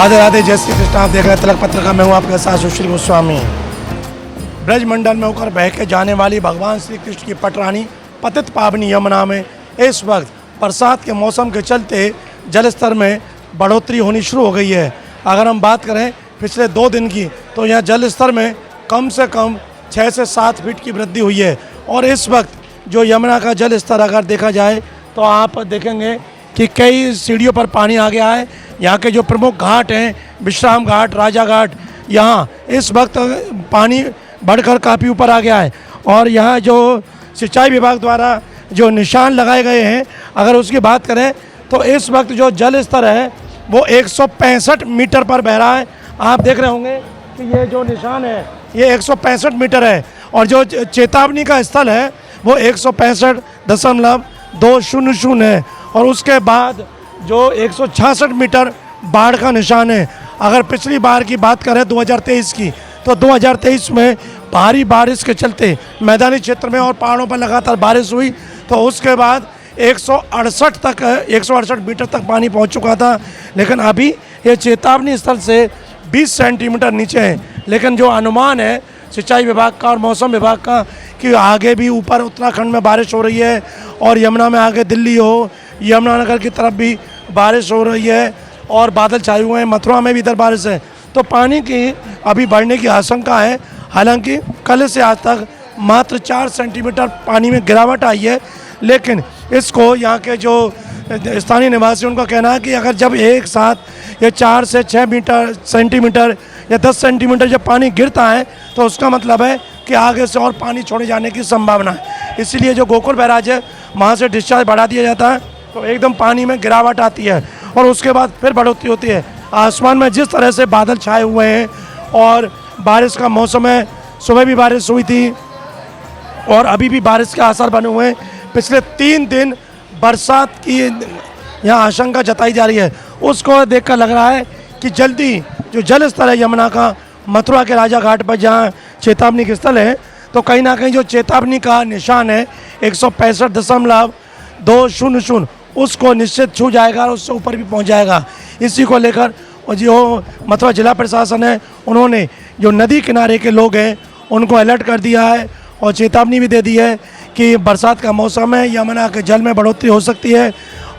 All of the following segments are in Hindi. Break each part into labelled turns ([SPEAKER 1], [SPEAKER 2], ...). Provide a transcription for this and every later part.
[SPEAKER 1] राधे राधे, जय श्री कृष्ण। आप देख रहे हैं तिलक पत्रिका। मैं हूँ आपके साथ सुशील गोस्वामी। ब्रज मंडल में होकर बह के जाने वाली भगवान श्री कृष्ण की पटरानी पतित पावनी यमुना में इस वक्त बरसात के मौसम के चलते जल स्तर में बढ़ोतरी होनी शुरू हो गई है। अगर हम बात करें पिछले 2 दिन की, तो यहाँ जल स्तर में कम से कम 6 से 7 फीट की वृद्धि हुई है। और इस वक्त जो यमुना का जल स्तर अगर देखा जाए तो आप देखेंगे कि कई सीढ़ियों पर पानी आ गया है। यहाँ के जो प्रमुख घाट हैं, विश्राम घाट, राजा घाट, यहाँ इस वक्त पानी बढ़कर काफ़ी ऊपर आ गया है। और यहाँ जो सिंचाई विभाग द्वारा जो निशान लगाए गए हैं, अगर उसकी बात करें तो इस वक्त जो जल स्तर है वो 165 मीटर पर बह रहा है। आप देख रहे होंगे कि ये जो निशान है ये 165 मीटर है और जो चेतावनी का स्थल है वो 165.200 है। और उसके बाद जो 166 मीटर बाढ़ का निशान है। अगर पिछली बार की बात करें 2023 की, तो 2023 में भारी बारिश के चलते मैदानी क्षेत्र में और पहाड़ों पर लगातार बारिश हुई, तो उसके बाद 168 मीटर तक पानी पहुंच चुका था। लेकिन अभी ये चेतावनी स्थल से 20 सेंटीमीटर नीचे है। लेकिन जो अनुमान है सिंचाई विभाग का और मौसम विभाग का कि आगे भी ऊपर उत्तराखंड में बारिश हो रही है और यमुना में आगे दिल्ली हो, यमुनानगर की तरफ भी बारिश हो रही है और बादल छाए हुए हैं, मथुरा में भी इधर बारिश है, तो पानी की अभी बढ़ने की आशंका है। हालांकि कल से आज तक मात्र 4 सेंटीमीटर पानी में गिरावट आई है। लेकिन इसको यहाँ के जो स्थानीय निवासी उनका कहना है कि अगर जब एक साथ ये 4 से 6 सेंटीमीटर या 10 सेंटीमीटर जब पानी गिरता है तो उसका मतलब है कि आगे से और पानी छोड़े जाने की संभावना है। इसीलिए जो गोकुल बैराज है वहाँ से डिस्चार्ज बढ़ा दिया जाता है, तो एकदम पानी में गिरावट आती है और उसके बाद फिर बढ़ोतरी होती है। आसमान में जिस तरह से बादल छाए हुए हैं और बारिश का मौसम है, सुबह भी बारिश हुई थी और अभी भी बारिश के आसार बने हुए हैं। पिछले 3 दिन बरसात की यहाँ आशंका जताई जा रही है। उसको देखकर लग रहा है कि जल्दी जो जल स्तर है यमुना का मथुरा के राजा घाट पर जहाँ चेतावनी के स्थल है, तो कहीं ना कहीं जो चेतावनी का निशान है 165.200 उसको निश्चित छू जाएगा और उससे ऊपर भी पहुंच जाएगा। इसी को लेकर जो मथुरा जिला प्रशासन है उन्होंने जो नदी किनारे के लोग हैं उनको अलर्ट कर दिया है और चेतावनी भी दे दी है कि बरसात का मौसम है, यमुना के जल में बढ़ोतरी हो सकती है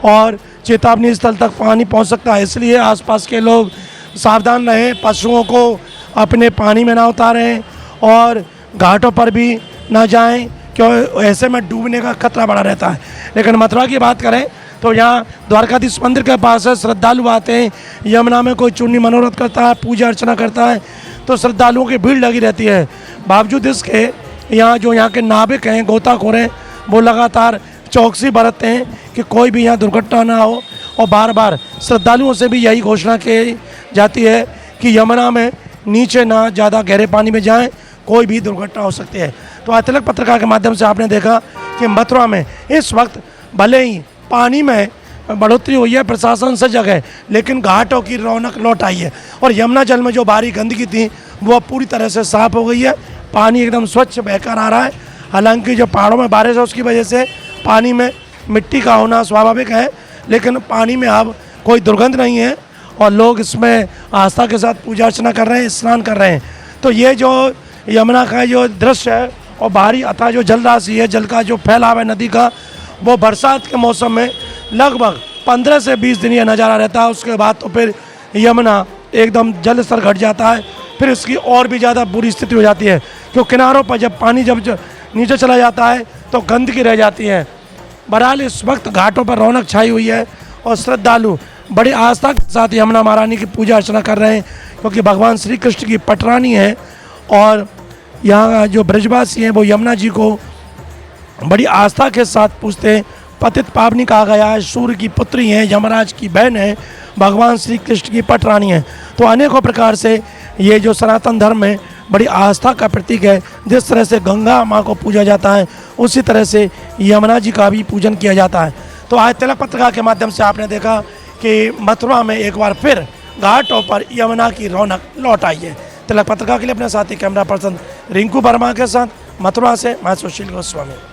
[SPEAKER 1] और चेतावनी स्थल तक पानी पहुंच सकता है। इसलिए आसपास के लोग सावधान रहें, पशुओं को अपने पानी में ना उतारें और घाटों पर भी ना जाएं, क्यों ऐसे में डूबने का खतरा बड़ा रहता है। लेकिन मथुरा की बात करें तो यहाँ द्वारकाधीश मंदिर के पास है, श्रद्धालु आते हैं। यमुना में कोई चुन्नी मनोरथ करता है, पूजा अर्चना करता है, तो श्रद्धालुओं की भीड़ लगी रहती है। बावजूद इसके यहाँ के नाविक हैं, गोताखोर हैं, वो लगातार चौकसी बरतते हैं कि कोई भी यहाँ दुर्घटना ना हो। और बार बार श्रद्धालुओं से भी यही घोषणा की जाती है कि यमुना में नीचे ना ज़्यादा गहरे पानी में जाएं, कोई भी दुर्घटना हो सकती है। तो आज तिलक पत्रिका के माध्यम से आपने देखा कि मथुरा में इस वक्त भले ही पानी में बढ़ोतरी हुई है, प्रशासन सजग है, लेकिन घाटों की रौनक लौट आई है और यमुना जल में जो भारी गंदगी थी वो पूरी तरह से साफ हो गई है। पानी एकदम स्वच्छ बहकर आ रहा है। हालांकि जो पहाड़ों में बारिश है उसकी वजह से पानी में मिट्टी का होना स्वाभाविक है, लेकिन पानी में अब कोई दुर्गंध नहीं है और लोग इसमें आस्था के साथ पूजा अर्चना कर रहे हैं, स्नान कर रहे हैं। तो ये जो यमुना का जो दृश्य है और भारी अथाह जो जल राशि है, जल का जो फैलाव है नदी का, वो बरसात के मौसम में लगभग 15 से 20 दिन यह नज़ारा रहता है। उसके बाद तो फिर यमुना एकदम जल स्तर घट जाता है, फिर इसकी और भी ज़्यादा बुरी स्थिति हो जाती है, क्योंकि किनारों पर जब पानी जब नीचे चला जाता है तो गंदगी रह जाती है। बहरहाल इस वक्त घाटों पर रौनक छाई हुई है और श्रद्धालु बड़ी आस्था के साथ यमुना महारानी की पूजा अर्चना कर रहे हैं, क्योंकि भगवान श्री कृष्ण की पटरानी है और यहाँ जो ब्रजवासी हैं वो यमुना जी को बड़ी आस्था के साथ पूजते हैं। पतित पावनी कहा गया है, सूर्य की पुत्री हैं, यमराज की बहन है, भगवान श्री कृष्ण की पटरानी है। तो अनेकों प्रकार से ये जो सनातन धर्म में बड़ी आस्था का प्रतीक है। जिस तरह से गंगा माँ को पूजा जाता है उसी तरह से यमुना जी का भी पूजन किया जाता है। तो आज तिलक पत्रिका के माध्यम से आपने देखा कि मथुरा में एक बार फिर घाटों पर यमुना की रौनक लौट आई है। तिलक पत्रिका के लिए अपने साथी कैमरा पर्सन रिंकू वर्मा के साथ मथुरा से मैं सुशील गोस्वामी।